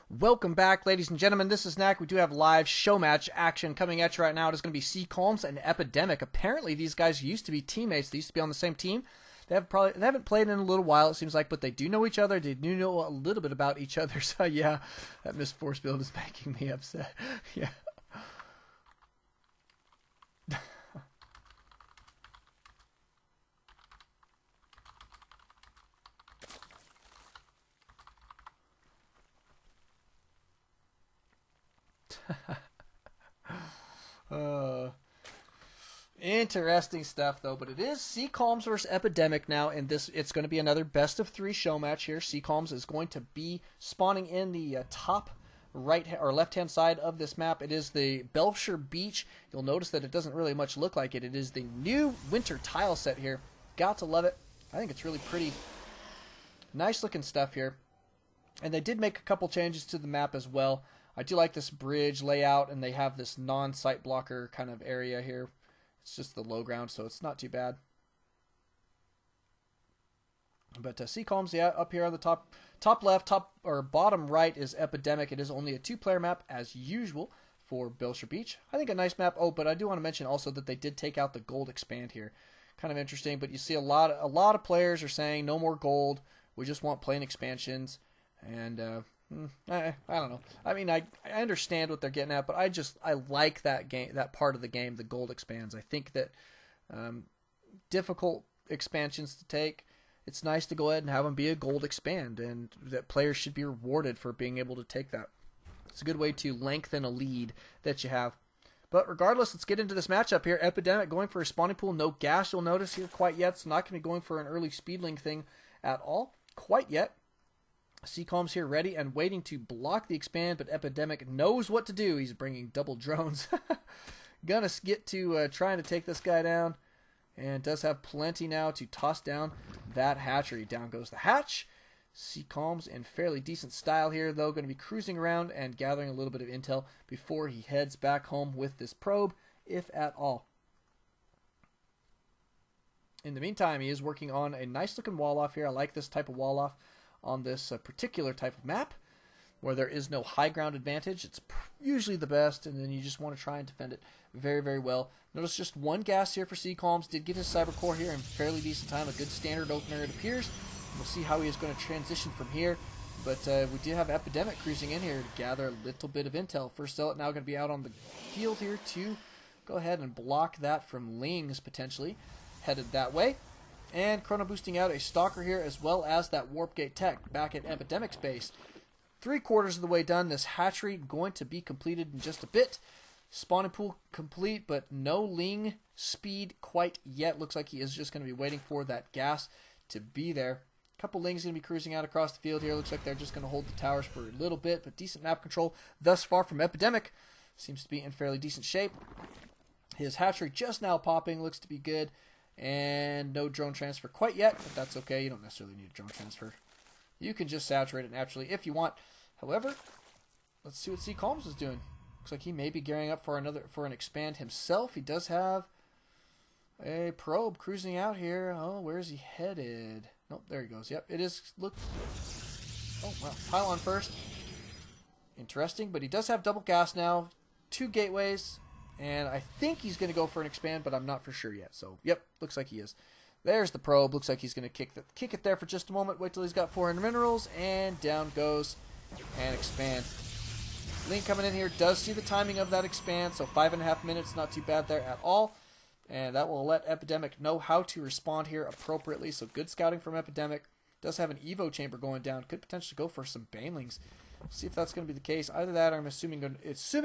Welcome back, ladies and gentlemen. This is Knack. We do have live show match action coming at you right now. It is going to be CCalms and Epidemic. Apparently, these guys used to be teammates. They used to be on the same team. They haven't played in a little while, it seems like, but they do know each other. They do know a little bit about each other. So, yeah, that missed force build is making me upset. Yeah. Interesting stuff, though. But it is CCalms versus Epidemic now, and it's going to be another best of 3 show match here. CCalms is going to be spawning in the top right or left hand side of this map. It is the Belshire Beach. You'll notice that it doesn't really much look like it. It is the new winter tile set here. Got to love it. I think it's really pretty. Nice looking stuff here. And they did make a couple changes to the map as well. I do like this bridge layout, and they have this non-sight blocker kind of area here. It's just the low ground, so it's not too bad. But CCalms, yeah, up here on the top left, bottom right is Epidemic. It is only a 2-player map as usual for Belshire Beach. I think a nice map. Oh, but I do want to mention also that they did take out the gold expand here. Kind of interesting, but you see a lot of players are saying no more gold. We just want plain expansions, and I don't know. I mean, I understand what they're getting at, but I like that part of the game, the gold expands. I think that difficult expansions to take, it's nice to go ahead and have them be a gold expand, and that players should be rewarded for being able to take that. It's a good way to lengthen a lead that you have. But regardless, let's get into this matchup here. Epidemic going for a spawning pool, no gas, you'll notice here quite yet. So not going to be going for an early speedling thing at all quite yet. CCalms here ready and waiting to block the expand, but Epidemic knows what to do. He's bringing double drones. Gonna get to trying to take this guy down, and does have plenty now to toss down that hatchery. Down goes the hatch. CCalms in fairly decent style here, though, going to be cruising around and gathering a little bit of intel before he heads back home with this probe, if at all. In the meantime, he is working on a nice looking wall off here. I like this type of wall off on this particular type of map where there is no high ground advantage. It's usually the best, and then you just want to try and defend it very, very well. Notice just one gas here for CCalms. Did get his cyber core here in fairly decent time. A good standard opener, it appears. We'll see how he is going to transition from here. But we do have Epidemic cruising in here to gather a little bit of intel. First Zealot now going to be out on the field here to go ahead and block that from Lings potentially. Headed that way. And chrono boosting out a Stalker here, as well as that Warp Gate Tech back at Epidemic's base. 3/4 of the way done. This hatchery going to be completed in just a bit. Spawning pool complete, but no Ling speed quite yet. Looks like he is just going to be waiting for that gas to be there. A couple Lings going to be cruising out across the field here. Looks like they're just going to hold the towers for a little bit, but decent map control thus far from Epidemic. Seems to be in fairly decent shape. His hatchery just now popping. Looks to be good. And no drone transfer quite yet, but that's okay. You don't necessarily need a drone transfer. You can just saturate it naturally if you want. However, let's see what CCalms is doing. Looks like he may be gearing up for an expand himself. He does have a probe cruising out here. Oh, where is he headed? Nope, there he goes. Yep, it is. Look. Oh, well, pylon first. Interesting, but he does have double gas now. 2 gateways. And I think he's going to go for an expand, but I'm not for sure yet. So, yep, looks like he is. There's the probe. Looks like he's going to kick it there for just a moment. Wait till he's got 400 minerals, and down goes and expand. Link coming in here does see the timing of that expand, so 5.5 minutes, not too bad there at all. And that will let Epidemic know how to respond here appropriately. So good scouting from Epidemic. Does have an Evo chamber going down. Could potentially go for some banelings. See if that's going to be the case. Either that, or I'm assuming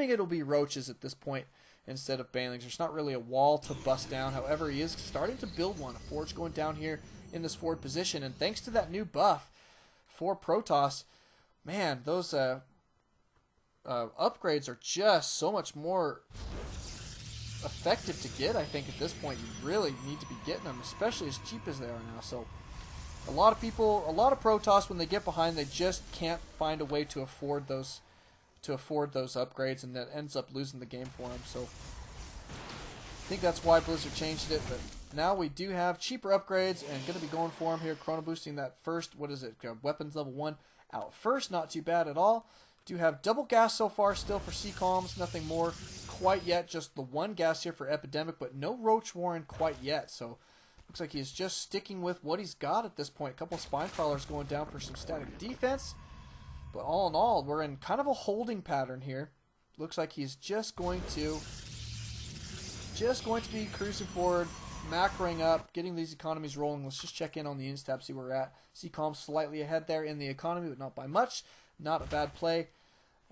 it'll be roaches at this point instead of banelings. There's not really a wall to bust down. However, he is starting to build one. A forge going down here in this forward position. And thanks to that new buff for Protoss, man, those upgrades are just so much more effective to get. I think at this point you really need to be getting them, especially as cheap as they are now. So a lot of Protoss, when they get behind, they just can't find a way to afford those upgrades, and that ends up losing the game for them. So I think that's why Blizzard changed it. But now we do have cheaper upgrades, and going to be going for them here. Chrono boosting that first, weapons level 1 out first. Not too bad at all. Do have double gas so far still for CCalms, nothing more quite yet, just the one gas here for Epidemic, but no Roach Warren quite yet, so looks like he's just sticking with what he's got at this point. A couple Spine Crawlers going down for some static defense, but all in all, we're in kind of a holding pattern here. Looks like he's just going to be cruising forward, macroing up, getting these economies rolling. Let's just check in on the units tab, see where we're at. CCalms slightly ahead there in the economy, but not by much. Not a bad play.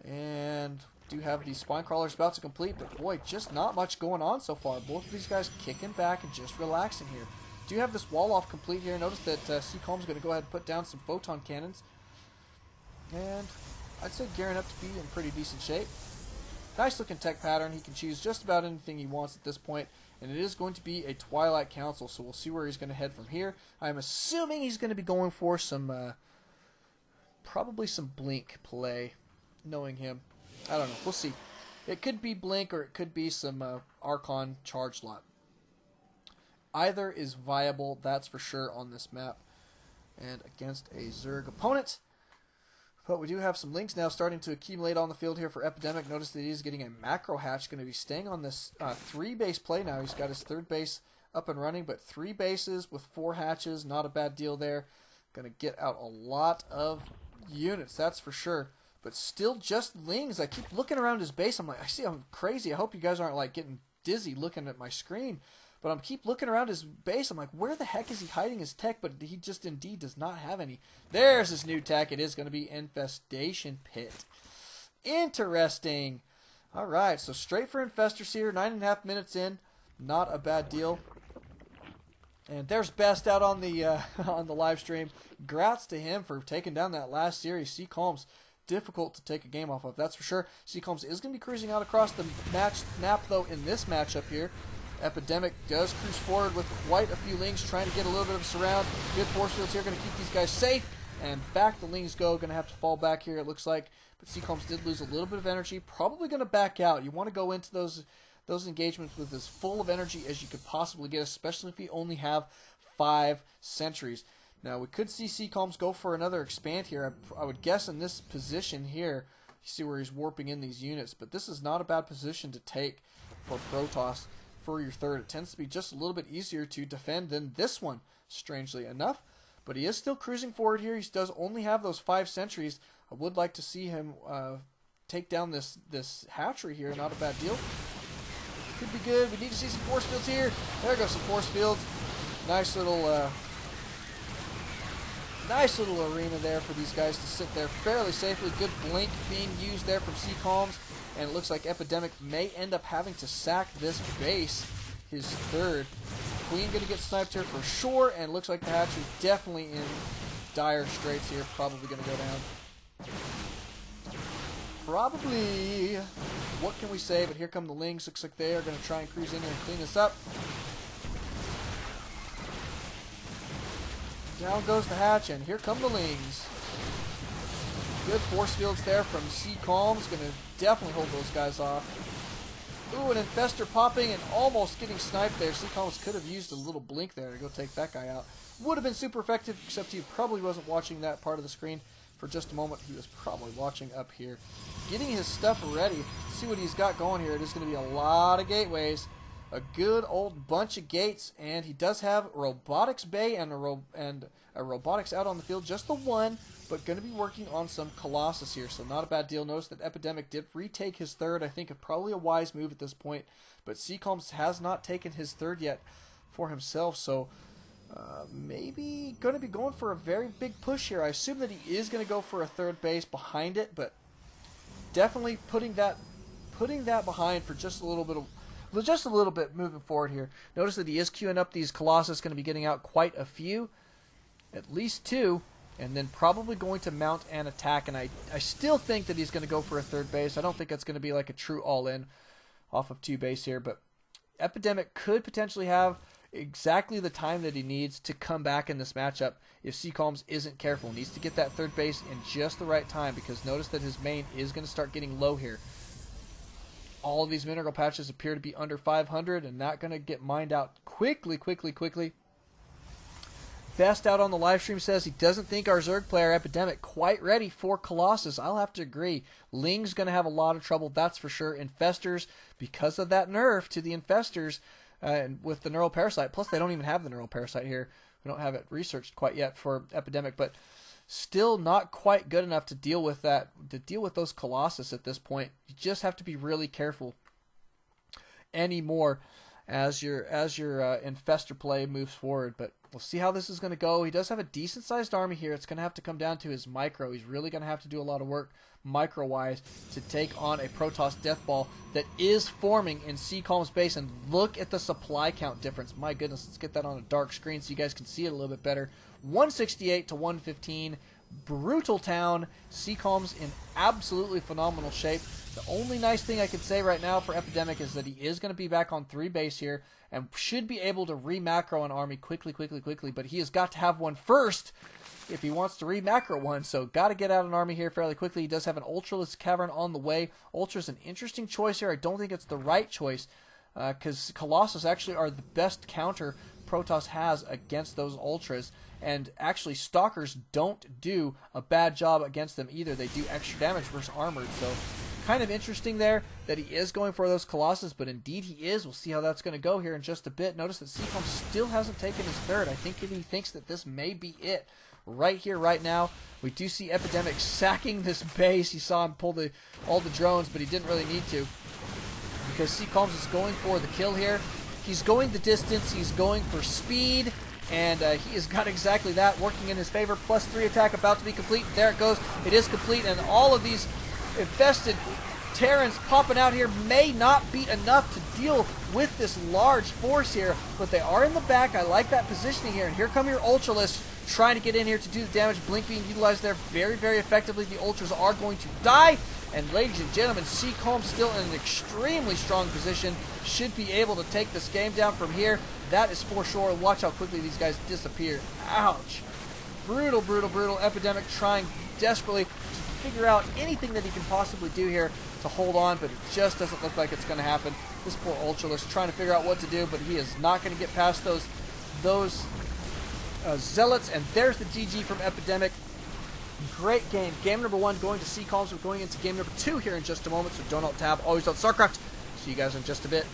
And do have these Spine Crawlers about to complete, but boy, just not much going on so far. Both of these guys kicking back and just relaxing here. Do have this wall off complete here. Notice that CCalms is going to go ahead and put down some photon cannons. And I'd say gearing up to be in pretty decent shape. Nice looking tech pattern. He can choose just about anything he wants at this point. And it is going to be a Twilight Council, so we'll see where he's going to head from here. I'm assuming he's going to be going for some, probably some Blink play, knowing him. I don't know. We'll see. It could be Blink or it could be some Archon charge lot. Either is viable, that's for sure, on this map. And against a Zerg opponent. But we do have some links now starting to accumulate on the field here for Epidemic. Notice that he's getting a macro hatch. Going to be staying on this 3-base play now. He's got his 3rd base up and running, but 3 bases with 4 hatches. Not a bad deal there. Going to get out a lot of units, that's for sure. But still just Lings. I keep looking around his base. I'm like, I'm crazy. I hope you guys aren't like getting dizzy looking at my screen. But I'm keep looking around his base. I'm like, where the heck is he hiding his tech? But he just indeed does not have any. There's his new tech. It is going to be Infestation Pit. Interesting. All right, so straight for Infestors here. 9.5 minutes in. Not a bad deal. And there's Best out on the live stream. Grats to him for taking down that last series. CCalms, difficult to take a game off of, that's for sure. CCalms is going to be cruising out across the map, though, in this matchup here. Epidemic does cruise forward with quite a few Lings, trying to get a little bit of a surround. Good force fields here, going to keep these guys safe. And back the Lings go, going to have to fall back here, it looks like. But CCalms did lose a little bit of energy, probably going to back out. You want to go into those engagements with as full of energy as you could possibly get, especially if you only have 5 sentries. Now, we could see CCalms go for another expand here. I would guess in this position here, you see where he's warping in these units, but this is not a bad position to take for Protoss for your 3rd. It tends to be just a little bit easier to defend than this one, strangely enough. But he is still cruising forward here. He does only have those 5 sentries. I would like to see him take down this hatchery here. Not a bad deal. Could be good. We need to see some force fields here. There goes some force fields. Nice little arena there for these guys to sit there fairly safely. Good blink being used there from CCalms. And it looks like Epidemic may end up having to sack this base, his 3rd. Queen going to get sniped here for sure. And it looks like the hatchery definitely in dire straits here. Probably going to go down. Probably. What can we say? But here come the Lings. Looks like they are going to try and cruise in there and clean this up. Down goes the hatch, and here come the Lings. Good force fields there from CCalms. Going to definitely hold those guys off. Ooh, an Infestor popping and almost getting sniped there. CCalms could have used a little blink there to go take that guy out. Would have been super effective, except he probably wasn't watching that part of the screen for just a moment. He was probably watching up here. Getting his stuff ready. See what he's got going here. It is going to be a lot of gateways. A good old bunch of gates, and he does have robotics bay and a robotics out on the field, just the one, but going to be working on some Colossus here, so not a bad deal. Notice that Epidemic did retake his 3rd. I think probably a wise move at this point, but CCalms has not taken his 3rd yet for himself, so maybe going to be going for a very big push here. I assume that he is going to go for a 3rd base behind it, but definitely putting that behind for just a little bit moving forward here. Notice that he is queuing up these Colossus, going to be getting out quite a few, at least 2, and then probably going to mount an attack. And I still think that he's going to go for a 3rd base. I don't think that's going to be like a true all-in off of 2 base here, but Epidemic could potentially have exactly the time that he needs to come back in this matchup if CCalms isn't careful. He needs to get that 3rd base in just the right time, because notice that his main is going to start getting low here. All of these mineral patches appear to be under 500, and not going to get mined out quickly. Best out on the live stream says he doesn't think our Zerg player Epidemic quite ready for Colossus. I'll have to agree. Ling's going to have a lot of trouble, that's for sure. Infestors, because of that nerf to the Infestors with the Neural Parasite. Plus, they don't even have the Neural Parasite here. We don't have it researched quite yet for Epidemic, but still not quite good enough to deal with that, to deal with those Colossus at this point. You just have to be really careful anymore as your Infestor play moves forward. But we'll see how this is going to go. He does have a decent sized army here. It's going to have to come down to his micro. He's really going to have to do a lot of work micro wise to take on a Protoss Death Ball that is forming in CCalms base. And look at the supply count difference. My goodness, let's get that on a dark screen so you guys can see it a little bit better. 168 to 115. Brutal town. CCalms in absolutely phenomenal shape. The only nice thing I can say right now for Epidemic is that he is going to be back on 3 base here and should be able to re-macro an army quickly, but he has got to have one first if he wants to re-macro one, so got to get out an army here fairly quickly. He does have an Ultralisk Cavern on the way. Ultra's an interesting choice here. I don't think it's the right choice because Colossus actually are the best counter Protoss has against those Ultras, and actually Stalkers don't do a bad job against them either. They do extra damage versus armored, so kind of interesting there that he is going for those Colossus, but indeed he is. We'll see how that's going to go here in just a bit. Notice that CCalms still hasn't taken his third. I think he thinks that this may be it right here, right now. We do see Epidemic sacking this base. You saw him pull all the drones, but he didn't really need to because CCalms is going for the kill here. He's going the distance. He's going for speed. And he has got exactly that working in his favor. +3 attack about to be complete. There it goes. It is complete. And all of these infested Terrans popping out here may not be enough to deal with this large force here. But they are in the back. I like that positioning here. And here come your Ultralisks trying to get in here to do the damage. Blink being utilized there very, very effectively. The Ultras are going to die. And ladies and gentlemen, CCalms still in an extremely strong position. Should be able to take this game down from here. That is for sure. Watch how quickly these guys disappear. Ouch. Brutal, brutal, brutal. Epidemic trying desperately to figure out anything that he can possibly do here to hold on, but it just doesn't look like it's going to happen. This poor Ultralisk trying to figure out what to do, but he is not going to get past those Zealots. And there's the GG from Epidemic. Great game. Game number 1 going to CCalms. We're going into game number 2 here in just a moment, so don't alt-tab. Always on Starcraft. See you guys in just a bit.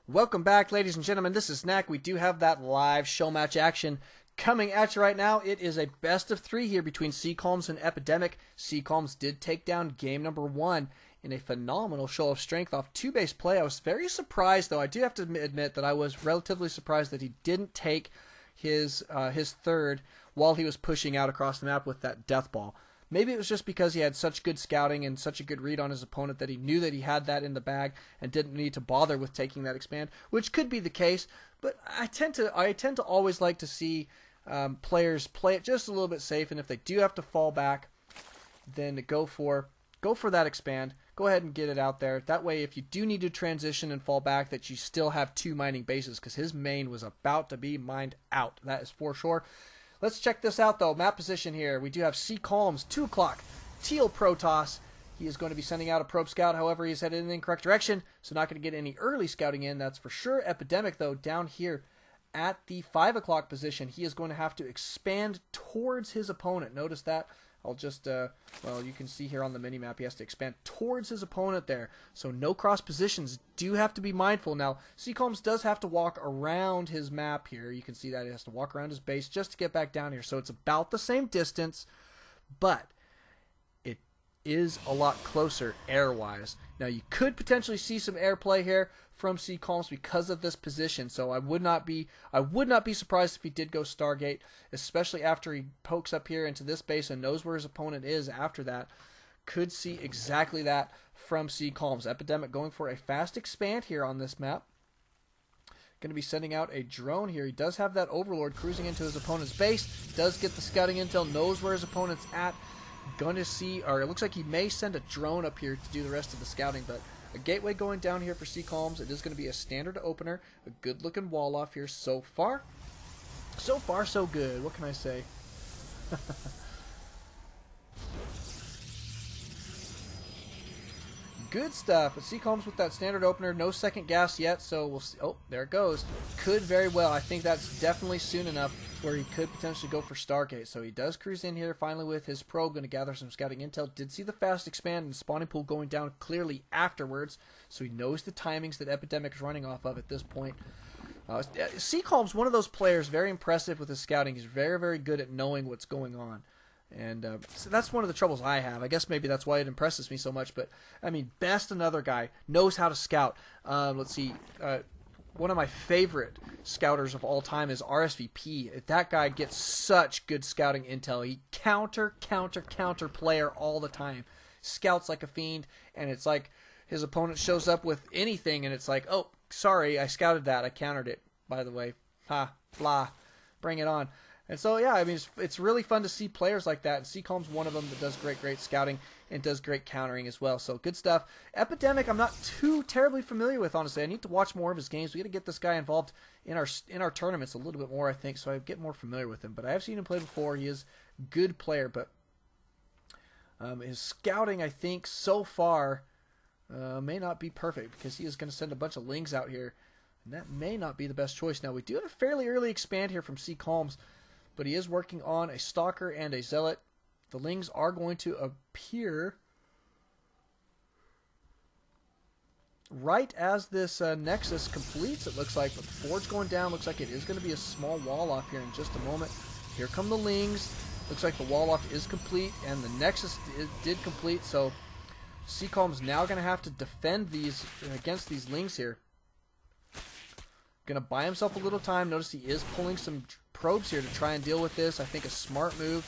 Welcome back, ladies and gentlemen. This is Knack. We do have that live show match action coming at you right now. It is a best of 3 here between CCalms and Epidemic. CCalms did take down game number 1 in a phenomenal show of strength off 2-base play. I was very surprised, though. I do have to admit that I was relatively surprised that he didn't take his third while he was pushing out across the map with that death ball. Maybe it was just because he had such good scouting and such a good read on his opponent that he knew that he had that in the bag and didn't need to bother with taking that expand, which could be the case. But I tend to always like to see players play it just a little bit safe, and if they do have to fall back, then go for that expand. Go ahead and get it out there. That way, if you do need to transition and fall back, that you still have 2 mining bases, because his main was about to be mined out. That is for sure. Let's check this out, though. Map position here. We do have CCalms, 2 o'clock, Teal Protoss. He is going to be sending out a probe scout. However, he's headed in the incorrect direction, so not going to get any early scouting in. That's for sure. Epidemic, though, down here at the 5 o'clock position, he is going to have to expand towards his opponent. Notice that. I'll just, well, you can see here on the mini-map, he has to expand towards his opponent there. So no cross positions. Do have to be mindful. Now, CCalms does have to walk around his map here. You can see that he has to walk around his base just to get back down here. So it's about the same distance, but it is a lot closer air-wise. Now, you could potentially see some airplay here from CCalms because of this position. So I would not be surprised if he did go Stargate, especially after he pokes up here into this base and knows where his opponent is after that. Could see exactly that from CCalms. Epidemic going for a fast expand here on this map. Going to be sending out a drone here. He does have that Overlord cruising into his opponent's base. Does get the scouting intel, knows where his opponent's at. Going to see, or it looks like he may send a drone up here to do the rest of the scouting, but a gateway going down here for CCalms. It is going to be a standard opener. A good-looking wall off here so far. So far, so good. What can I say? Good stuff. But CCalms with that standard opener. No second gas yet, so we'll see. Oh, there it goes. Could very well. I think that's definitely soon enough where he could potentially go for Stargate. So he does cruise in here finally with his probe, going to gather some scouting intel. Did see the fast expand and spawning pool going down clearly afterwards, so he knows the timings that Epidemic is running off of at this point. CCalms, one of those players, very impressive with his scouting. He's very, very good at knowing what's going on. And so that's one of the troubles I have. I guess maybe that's why it impresses me so much. But, I mean, best another guy. Knows how to scout. Let's see. One of my favorite scouters of all time is RSVP. That guy gets such good scouting intel. He counter player all the time. Scouts like a fiend. And it's like his opponent shows up with anything. And it's like, oh, sorry, I scouted that. I countered it, by the way. Ha, blah. Bring it on. And so, yeah, I mean, it's really fun to see players like that. And CCalms one of them that does great scouting and does great countering as well. So, good stuff. Epidemic, I'm not too terribly familiar with, honestly. I need to watch more of his games. We got to get this guy involved in our tournaments a little bit more, I think, so I get more familiar with him. But I have seen him play before. He is a good player. But his scouting, I think, so far may not be perfect because he is going to send a bunch of lings out here. And that may not be the best choice. Now, we do have a fairly early expand here from CCalms. But he is working on a Stalker and a Zealot. The Lings are going to appear right as this Nexus completes, it looks like. But the Forge going down. Looks like it is going to be a small wall off here in just a moment. Here come the Lings. Looks like the wall off is complete. And the Nexus did complete. So CCalms now going to have to defend these against these Lings here. Going to buy himself a little time. Notice he is pulling some probes here to try and deal with this. I think a smart move.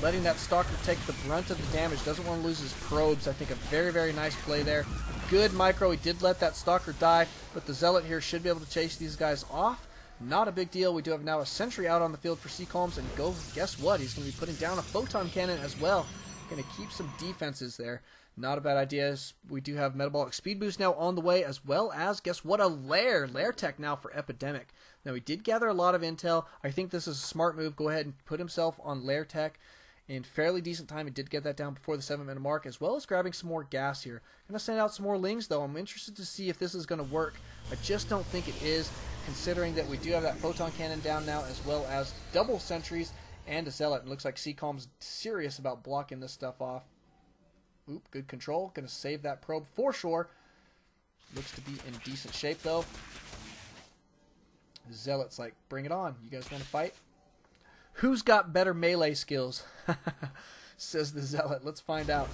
Letting that Stalker take the brunt of the damage. Doesn't want to lose his probes. I think a very, very nice play there. Good micro. He did let that Stalker die, but the Zealot here should be able to chase these guys off. Not a big deal. We do have now a sentry out on the field for CCalms, and guess what? He's going to be putting down a photon cannon as well. Going to keep some defenses there. Not a bad idea. We do have metabolic speed boost now on the way, as well as, guess what, a lair tech now for Epidemic. Now, he did gather a lot of intel. I think this is a smart move. Go ahead and put himself on lair tech in fairly decent time. He did get that down before the 7-minute mark, as well as grabbing some more gas here. Going to send out some more Lings, though. I'm interested to see if this is going to work. I just don't think it is, considering that we do have that photon cannon down now, as well as double sentries and a Zealot. It looks like CCalms serious about blocking this stuff off. Oop, good control. Going to save that probe for sure. Looks to be in decent shape, though. Zealot's like, bring it on. You guys want to fight? Who's got better melee skills? Says the Zealot. Let's find out.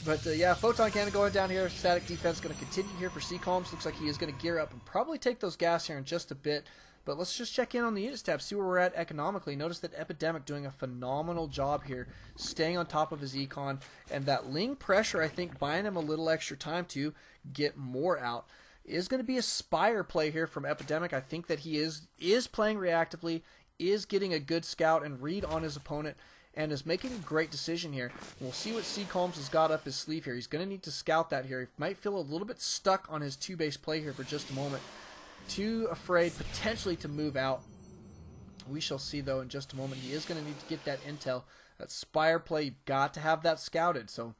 But, yeah, photon cannon going down here. Static defense going to continue here for CCalms. Looks like he is going to gear up and probably take those gas here in just a bit. But let's just check in on the units tab, see where we're at economically. Notice that Epidemic doing a phenomenal job here, staying on top of his econ. And that Ling pressure, I think, buying him a little extra time to get more out. Is going to be a Spire play here from Epidemic. I think that he is playing reactively, is getting a good scout and read on his opponent, and is making a great decision here. We'll see what CCalms has got up his sleeve here. He's going to need to scout that here. He might feel a little bit stuck on his 2-base play here for just a moment. Too afraid potentially to move out. We shall see, though, in just a moment. He is going to need to get that intel. That Spire play, you've got to have that scouted. So,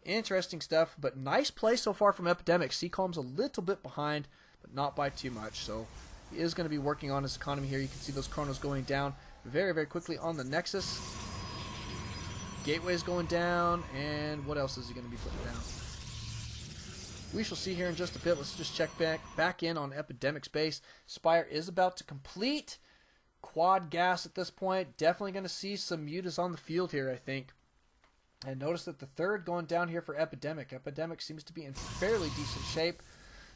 interesting stuff. But nice play so far from Epidemic. CCalms a little bit behind, but not by too much. So, he is going to be working on his economy here. You can see those chronos going down very, very quickly on the Nexus. Gateway's going down. And what else is he going to be putting down? We shall see here in just a bit. Let's just check back in on Epidemic's base. Spire is about to complete. Quad gas at this point. Definitely going to see some mutas on the field here, I think. And notice that the third going down here for Epidemic. Epidemic seems to be in fairly decent shape.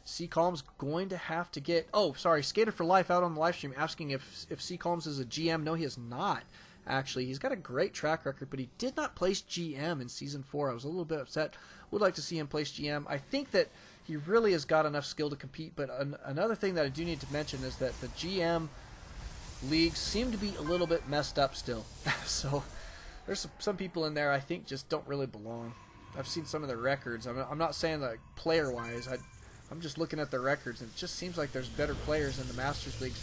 CCalms going to have to get... Oh, sorry. Skater for Life out on the live stream asking if CCalms is a GM. No, he is not. Actually, he's got a great track record, but he did not place GM in Season 4. I was a little bit upset. Would like to see him place GM. I think that he really has got enough skill to compete, but another thing that I do need to mention is that the GM leagues seem to be a little bit messed up still. So there's some people in there I think just don't really belong. I've seen some of their records. I'm not saying that player-wise. I'm just looking at their records, and it just seems like there's better players in the Masters Leagues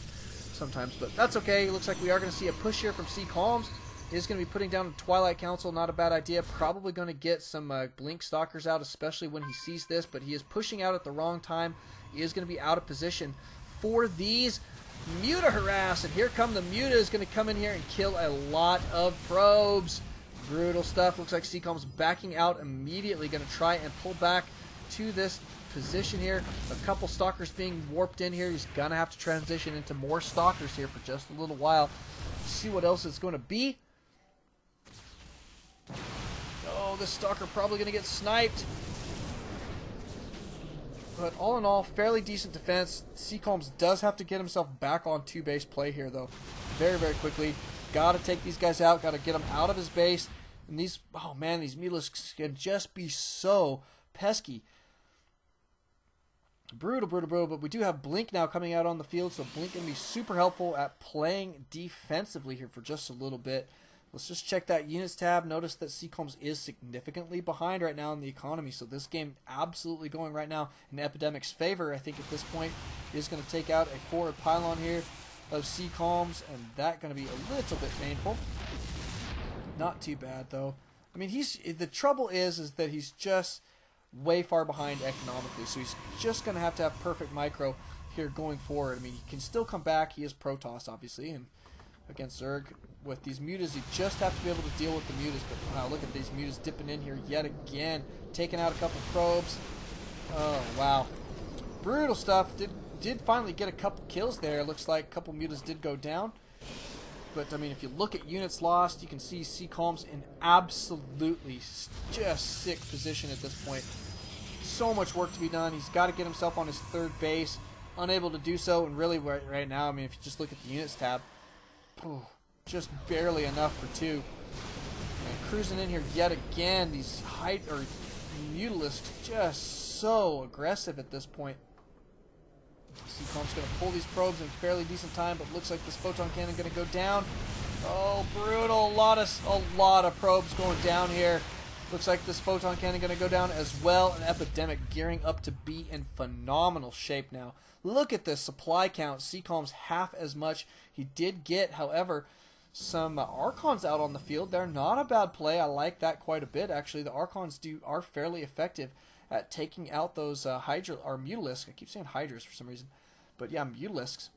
sometimes, but that's okay. It looks like we are going to see a push here from CCalms. He's going to be putting down a Twilight Council, not a bad idea. Probably going to get some Blink Stalkers out, especially when he sees this, but he is pushing out at the wrong time. He is going to be out of position for these Muta harass, and here come the Muta is going to come in here and kill a lot of probes. Brutal stuff. Looks like CCalms backing out immediately, going to try and pull back to this position here. A couple stalkers being warped in here. He's going to have to transition into more stalkers here for just a little while. Let's see what else it's going to be. Oh, this stalker probably going to get sniped. But all in all, fairly decent defense. CCalms does have to get himself back on 2-base play here, though. Very, very quickly. Got to take these guys out. Got to get them out of his base. And these, oh man, these Mulisks can just be so pesky. Brutal, brutal, brutal. But we do have Blink now coming out on the field, so Blink can be super helpful at playing defensively here for just a little bit. Let's just check that units tab. Notice that CCalms is significantly behind right now in the economy, so this game absolutely going right now in Epidemic's favor. I think at this point is going to take out a forward pylon here of CCalms, and that going to be a little bit painful. Not too bad though. I mean, the trouble is that he's just way far behind economically, so he's just going to have perfect micro here going forward. I mean, he can still come back. He is Protoss, obviously, and against Zerg with these Mutas, you just have to be able to deal with the Mutas. But wow, look at these Mutas dipping in here yet again, taking out a couple probes. Oh wow, brutal stuff. Did finally get a couple kills there. Looks like a couple Mutas did go down. But I mean, if you look at units lost, you can see CCalms in absolutely just sick position at this point. So much work to be done. He's got to get himself on his third base. Unable to do so, and really right now, I mean, if you just look at the units tab, just barely enough for 2. And cruising in here yet again. These Mutalisks just so aggressive at this point. CCalms going to pull these probes in fairly decent time, but looks like this photon cannon going to go down. Oh, brutal! A lot of probes going down here. Looks like this photon cannon going to go down as well. An Epidemic gearing up to be in phenomenal shape now. Look at this supply count. CCalms half as much. He did get, however, some Archons out on the field. They're not a bad play. I like that quite a bit, actually. The Archons are fairly effective at taking out those Mutalisks. I keep saying Hydras for some reason. But yeah, Mutalisks.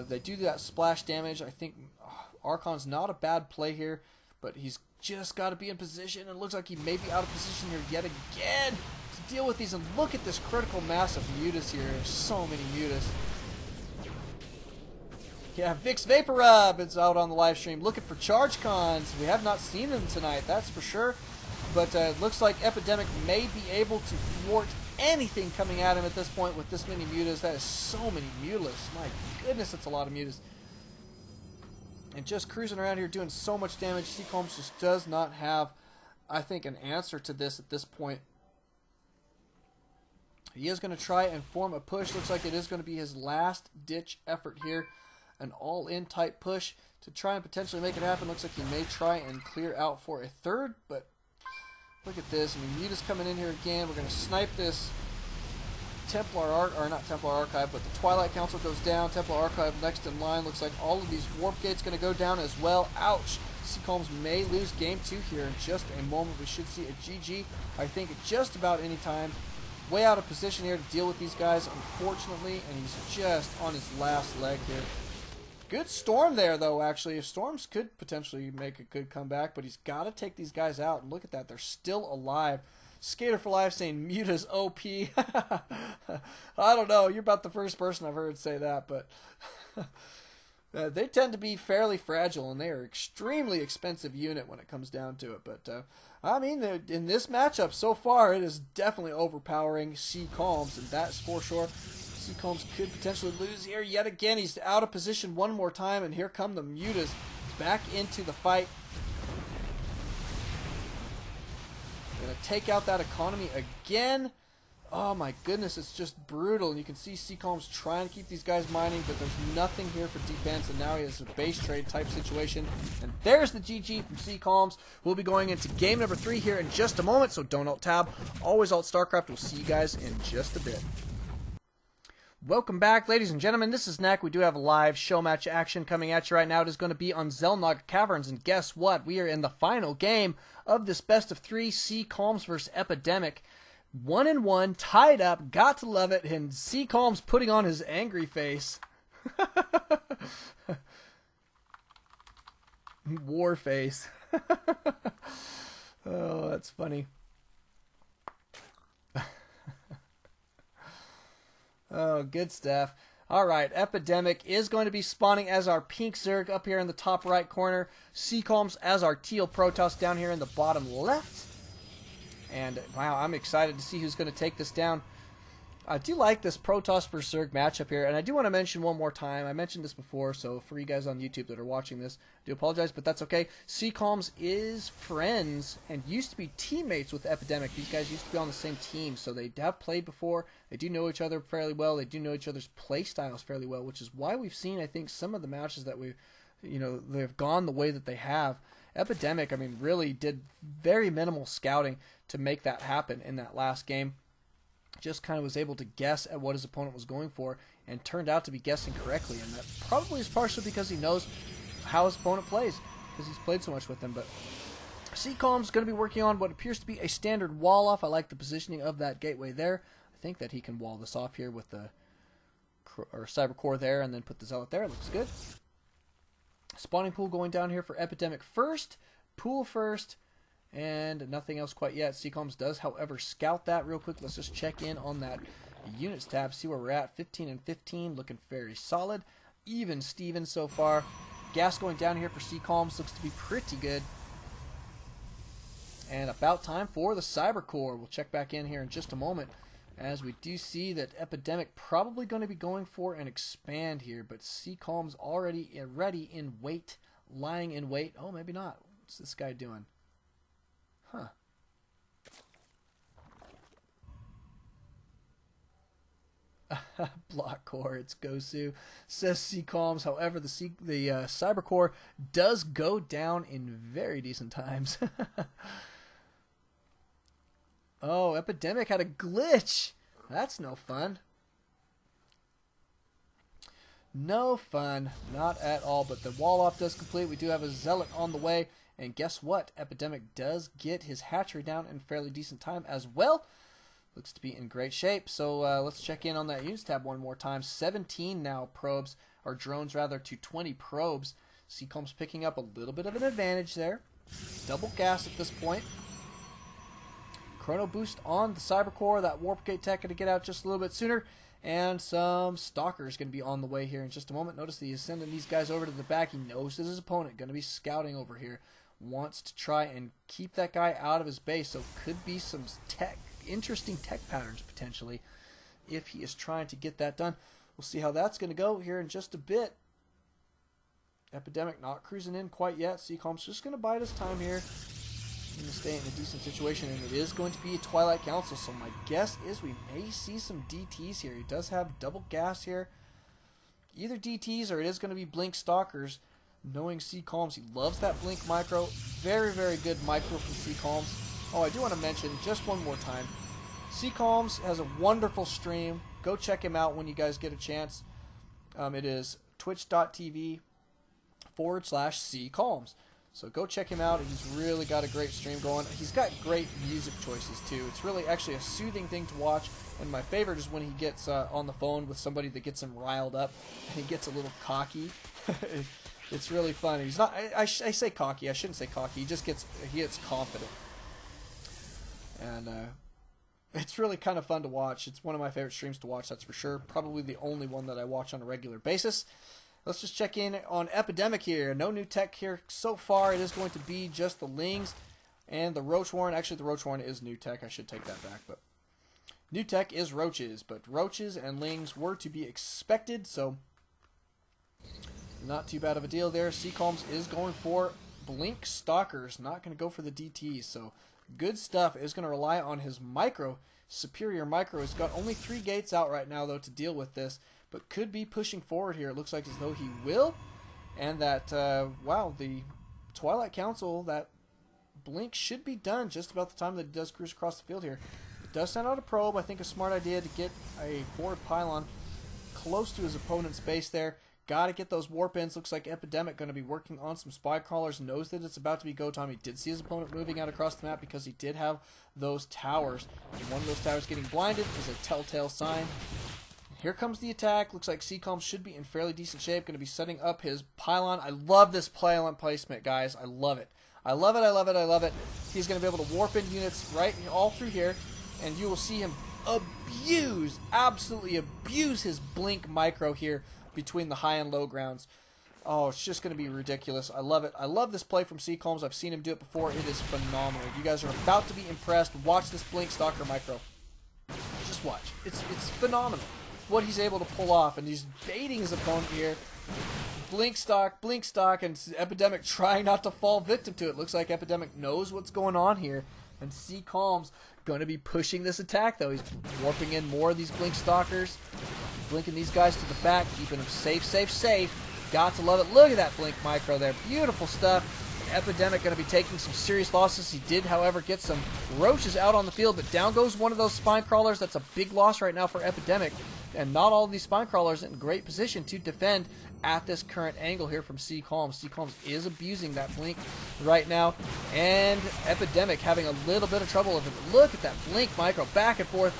They do that splash damage. I think Archon's not a bad play here, but he's just got to be in position. It looks like he may be out of position here yet again to deal with these. And look at this critical mass of Mutas here. There's so many Mutas. Yeah, Vix Vaporub is out on the live stream looking for charge cons. We have not seen them tonight, that's for sure. But it looks like Epidemic may be able to thwart anything coming at him at this point with this many Mutas. That is so many Mutalisks. My goodness, that's a lot of Mutas. And just cruising around here doing so much damage. CCalms just does not have, I think, an answer to this at this point. He is going to try and form a push. Looks like it is going to be his last ditch effort here. An all-in type push to try and potentially make it happen. Looks like he may try and clear out for a third, but look at this. I mean, Muta's coming in here again. We're going to snipe this Templar not Templar Archive, but the Twilight Council goes down. Templar Archive next in line. Looks like all of these Warp Gates going to go down as well. Ouch! CCalms may lose game 2 here in just a moment. We should see a GG, I think, at just about any time. Way out of position here to deal with these guys, unfortunately, and he's just on his last leg here. Good Storm there, though, actually. Storms could potentially make a good comeback, but he's got to take these guys out. And look at that. They're still alive. Skater for Life saying Muta's OP. I don't know. You're about the first person I've heard say that, but they tend to be fairly fragile, and they are extremely expensive unit when it comes down to it. But, I mean, in this matchup so far, it is definitely overpowering CCalms, and that's for sure. CCalms could potentially lose here yet again. He's out of position one more time, and here come the Mutas back into the fight. Gonna take out that economy again. Oh my goodness, it's just brutal. And you can see CCalms trying to keep these guys mining, but there's nothing here for defense, and now he has a base trade type situation. And there's the GG from CCalms. We'll be going into game number 3 here in just a moment, so don't alt tab. Always alt Starcraft. We'll see you guys in just a bit. Welcome back, ladies and gentlemen. This is Neck. We do have a live show match action coming at you right now. It is going to be on Zelnog Caverns, and guess what? We are in the final game of this best of 3 CCalms versus Epidemic. 1-1, tied up, got to love it, and CCalms putting on his angry face. War face. Oh, that's funny. Oh, good stuff. All right, Epidemic is going to be spawning as our pink Zerg up here in the top right corner. CCalms as our teal Protoss down here in the bottom left. And, wow, I'm excited to see who's going to take this down. I do like this Protoss versus Zerg matchup here, and I do want to mention one more time. I mentioned this before, so for you guys on YouTube that are watching this, I do apologize, but that's okay. CCalms is friends and used to be teammates with Epidemic. These guys used to be on the same team, so they have played before. They do know each other fairly well. They do know each other's play styles fairly well, which is why we've seen, I think, some of the matches that they've gone the way that they have. Epidemic, I mean, really did very minimal scouting to make that happen in that last game. Just kind of was able to guess at what his opponent was going for and turned out to be guessing correctly. And that probably is partially because he knows how his opponent plays, because he's played so much with them. But CCalms is going to be working on what appears to be a standard wall off. I like the positioning of that gateway there. I think that he can wall this off here with the Cyber Core there and then put the Zealot there. It looks good. Spawning pool going down here for Epidemic first. Pool first. And nothing else quite yet. CCalms does, however, scout that real quick. Let's just check in on that units tab, see where we're at. 15 and 15, looking very solid. Even Steven so far. Gas going down here for CCalms looks to be pretty good. And about time for the Cyber Core. We'll check back in here in just a moment, as we do see that Epidemic probably going to be going for an expand here, but CCalms already ready in wait, lying in wait. Oh, maybe not. What's this guy doing? Huh. Block core, it's Gosu, says CCalms. However, the Cyber Core does go down in very decent times. Oh, Epidemic had a glitch. That's no fun. No fun. Not at all. But the wall off does complete. We do have a Zealot on the way. And guess what? Epidemic does get his hatchery down in fairly decent time as well. Looks to be in great shape. So let's check in on that units tab one more time. 17 now probes, or drones rather, to 20 probes. CCalms picking up a little bit of an advantage there. Double gas at this point. Chrono boost on the Cyber Core. That Warp Gate tech going to get out just a little bit sooner. And some Stalkers going to be on the way here in just a moment. Notice that he's sending these guys over to the back. He knows that his opponent going to be scouting over here. Wants to try and keep that guy out of his base. So could be some interesting tech patterns potentially if he is trying to get that done. We'll see how that's going to go here in just a bit. Epidemic not cruising in quite yet. CCalms just going to bide his time here. Going to stay in a decent situation, and it is going to be a Twilight Council, so my guess is we may see some DTs here. He does have double gas here. Either DTs or it is going to be Blink Stalkers. Knowing CCalms, he loves that Blink micro. Very, very good micro from CCalms. Oh, I do want to mention just one more time. CCalms has a wonderful stream. Go check him out when you guys get a chance. It is twitch.tv/CCalms. So go check him out. He's really got a great stream going. He's got great music choices too. It's really actually a soothing thing to watch. And my favorite is when he gets on the phone with somebody that gets him riled up and he gets a little cocky. It's really fun. He's not. I say cocky. I shouldn't say cocky. He gets confident, and it's really kind of fun to watch. It's one of my favorite streams to watch. That's for sure. Probably the only one that I watch on a regular basis. Let's just check in on Epidemic here. No new tech here so far. It is going to be just the Lings and the Roach Warren. Actually, the Roach Warren is new tech. I should take that back. But new tech is Roaches. But Roaches and Lings were to be expected. So not too bad of a deal there. CCalms is going for Blink Stalkers. Not going to go for the DTs. So good stuff. Is going to rely on his micro. Superior micro. He's got only 3 gates out right now, though, to deal with this. But could be pushing forward here. It looks like as though he will. And that, wow, the Twilight Council, that Blink should be done just about the time that it does cruise across the field here. It does send out a probe. I think a smart idea to get a forward pylon close to his opponent's base there. Got to get those warp ins. Looks like Epidemic going to be working on some spy crawlers. Knows that it's about to be go time. He did see his opponent moving out across the map because he did have those towers. And one of those towers getting blinded is a telltale sign. Here comes the attack. Looks like CCalms should be in fairly decent shape. Going to be setting up his pylon. I love this pylon placement, guys. I love it. I love it. I love it. I love it. He's going to be able to warp in units right all through here. And you will see him absolutely abuse his blink micro here between the high and low grounds. Oh, it's just going to be ridiculous. I love it. I love this play from CCalms. I've seen him do it before. It is phenomenal. You guys are about to be impressed. Watch this blink stalker micro. Just watch. It's phenomenal what he's able to pull off, and he's baiting his opponent here. Blink stock, and Epidemic trying not to fall victim to it. Looks like Epidemic knows what's going on here, and CCalms going to be pushing this attack, though. He's warping in more of these blink stalkers, blinking these guys to the back, keeping them safe, safe, safe. Got to love it. Look at that blink micro there. Beautiful stuff. Epidemic going to be taking some serious losses. He did, however, get some roaches out on the field, but down goes one of those spine crawlers. That's a big loss right now for Epidemic, and not all of these spine crawlers in great position to defend at this current angle here from CCalms. CCalms is abusing that blink right now, and Epidemic having a little bit of trouble with it. Look at that blink micro, back and forth,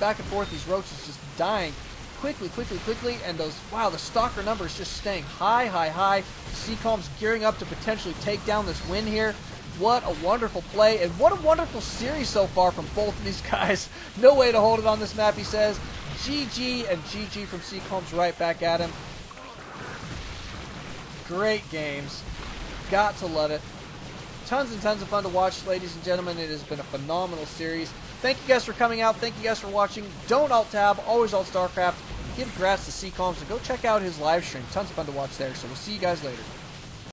these roaches just dying quickly, and those, wow, the stalker number is just staying high. CCalms gearing up to potentially take down this win here. What a wonderful play, and what a wonderful series so far from both of these guys. No way to hold it on this map, he says. GG, and GG from CCalms right back at him. Great games. Got to love it. Tons and tons of fun to watch, ladies and gentlemen. It has been a phenomenal series. Thank you guys for coming out. Thank you guys for watching. Don't alt-tab. Always alt-Starcraft. Give congrats to CCalms and go check out his live stream. Tons of fun to watch there. So we'll see you guys later.